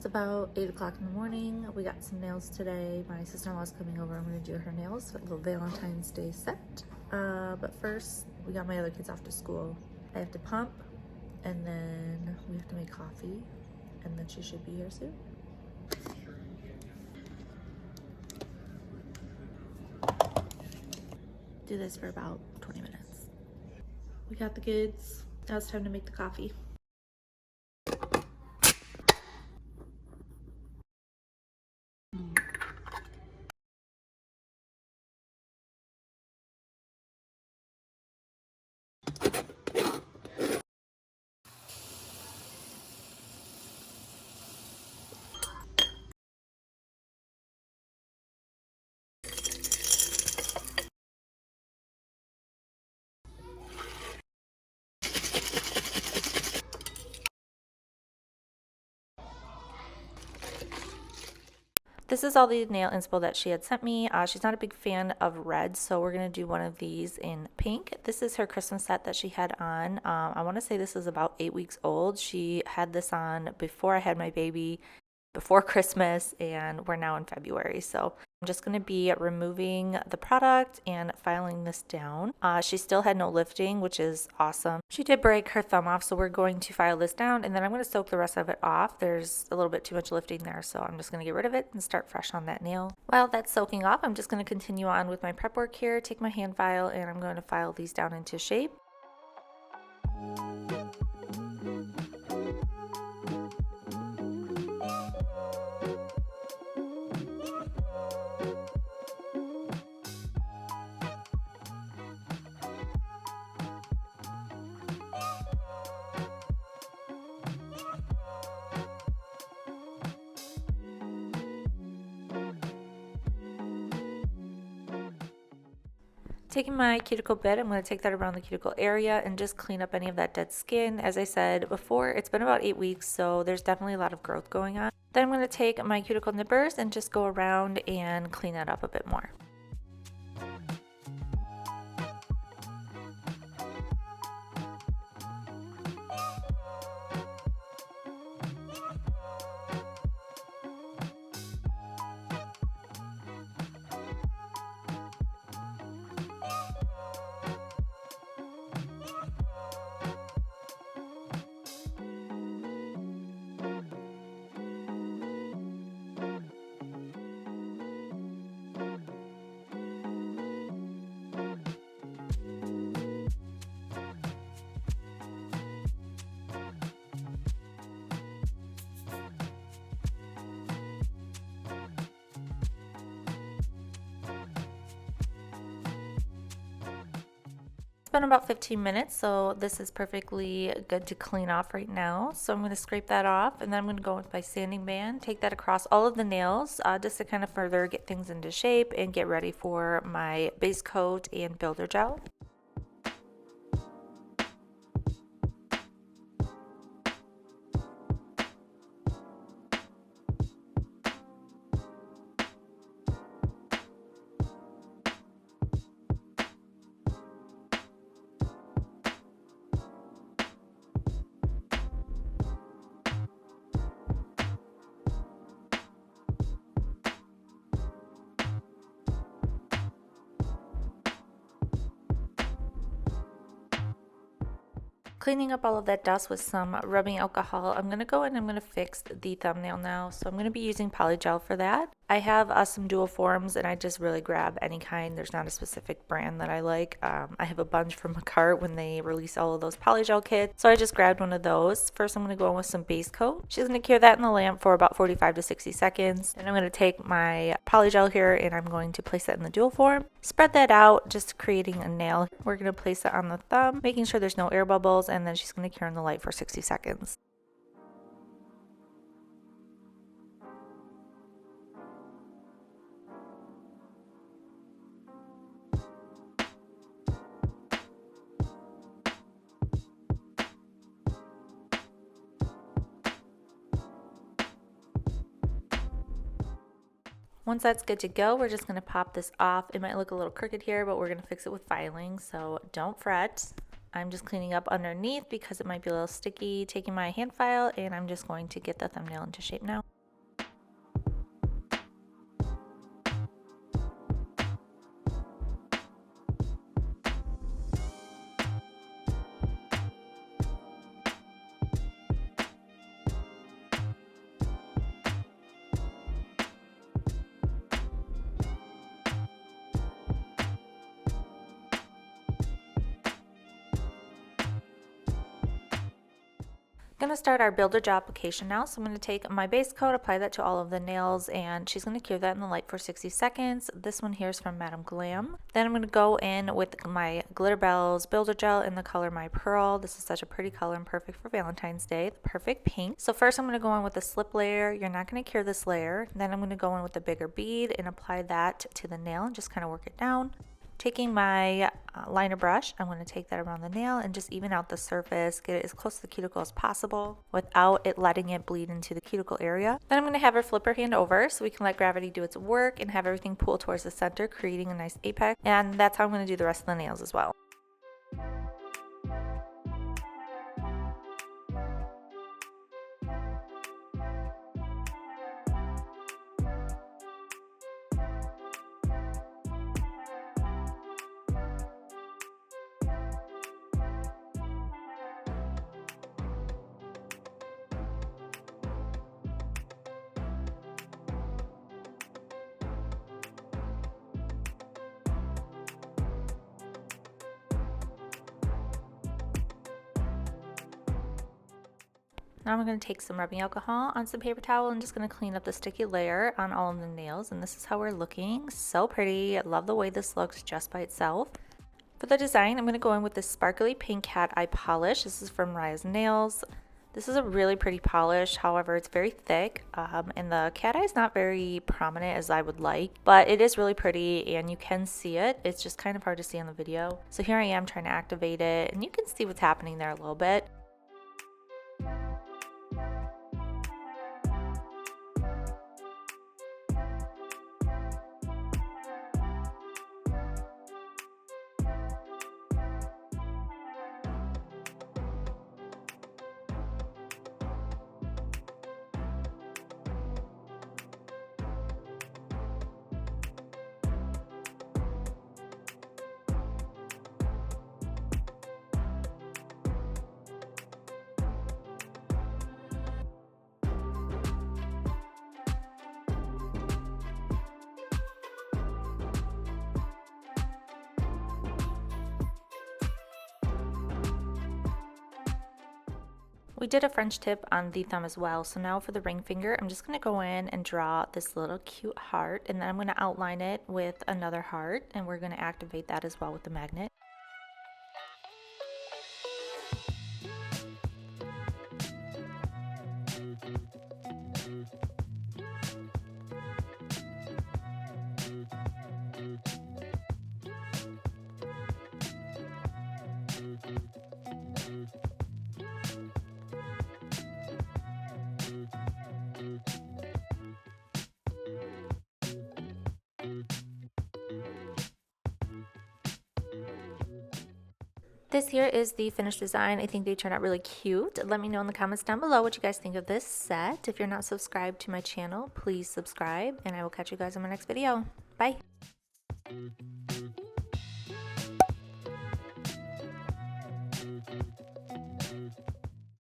It's about 8 o'clock in the morning. We got some nails today. My sister-in-law's coming over. I'm gonna do her nails, a little Valentine's Day set. But first, we got my other kids off to school. I have to pump, and then we have to make coffee, and then she should be here soon. Do this for about 20 minutes. We got the goods. Now it's time to make the coffee. This is all the nail inspo that she had sent me. She's not a big fan of red, so we're going to do one of these in pink. This is her Christmas set that she had on. I want to say this is about 8 weeks old. She had this on before I had my baby, before Christmas, and we're now in February. So I'm just going to be removing the product and filing this down. She still had no lifting, which is awesome. She did break her thumb off, so we're going to file this down, and then I'm going to soak the rest of it off. There's a little bit too much lifting there, so I'm just going to get rid of it and start fresh on that nail. While that's soaking off, I'm just going to continue on with my prep work here, take my hand file, and I'm going to file these down into shape. Taking my cuticle bit, I'm going to take that around the cuticle area and just clean up any of that dead skin. As I said before, it's been about 8 weeks, so there's definitely a lot of growth going on. Then I'm going to take my cuticle nippers and just go around and clean that up a bit more. It's been about 15 minutes, so this is perfectly good to clean off right now. So I'm going to scrape that off, and then I'm going to go with my sanding band, take that across all of the nails just to kind of further get things into shape and get ready for my base coat and builder gel. Cleaning up all of that dust with some rubbing alcohol, I'm going to go in and I'm going to fix the thumbnail now. So I'm going to be using poly gel for that. I have some dual forms, and I just really grab any kind. There's not a specific brand that I like. I have a bunch from Makartt when they release all of those poly gel kits. So I just grabbed one of those. First, I'm going to go in with some base coat. She's going to cure that in the lamp for about 45 to 60 seconds. And I'm going to take my poly gel here and I'm going to place that in the dual form. Spread that out, just creating a nail. We're going to place it on the thumb, making sure there's no air bubbles, and then she's going to cure in the light for 60 seconds. Once that's good to go, we're just going to pop this off. It might look a little crooked here, but we're going to fix it with filing, so don't fret. I'm just cleaning up underneath because it might be a little sticky, taking my hand file, and I'm just going to get the thumbnail into shape now. I'm going to start our builder gel application now. So I'm going to take my base coat, apply that to all of the nails, and she's going to cure that in the light for 60 seconds. This one here is from Madame Glam. Then I'm going to go in with my Glitterbels Builder Gel in the color My Pearl. This is such a pretty color and perfect for Valentine's Day, the perfect pink. So first I'm going to go in with a slip layer. You're not going to cure this layer. Then I'm going to go in with a bigger bead and apply that to the nail and just kind of work it down. Taking my liner brush, I'm going to take that around the nail and just even out the surface, get it as close to the cuticle as possible without it letting it bleed into the cuticle area. Then I'm going to have her flip her hand over so we can let gravity do its work and have everything pull towards the center, creating a nice apex. And that's how I'm going to do the rest of the nails as well. Now I'm going to take some rubbing alcohol on some paper towel and just going to clean up the sticky layer on all of the nails. And this is how we're looking. So pretty. I love the way this looks just by itself. For the design, I'm going to go in with this sparkly pink cat eye polish. This is from Rarjsm Nails. This is a really pretty polish, however it's very thick and the cat eye is not very prominent as I would like, but it is really pretty and you can see it. It's just kind of hard to see on the video. So here I am trying to activate it and you can see what's happening there a little bit. We did a French tip on the thumb as well, so now for the ring finger, I'm just going to go in and draw this little cute heart, and then I'm going to outline it with another heart, and we're going to activate that as well with the magnet. This here is the finished design. I think they turned out really cute. Let me know in the comments down below what you guys think of this set. If you're not subscribed to my channel, please subscribe, and I will catch you guys in my next video. Bye!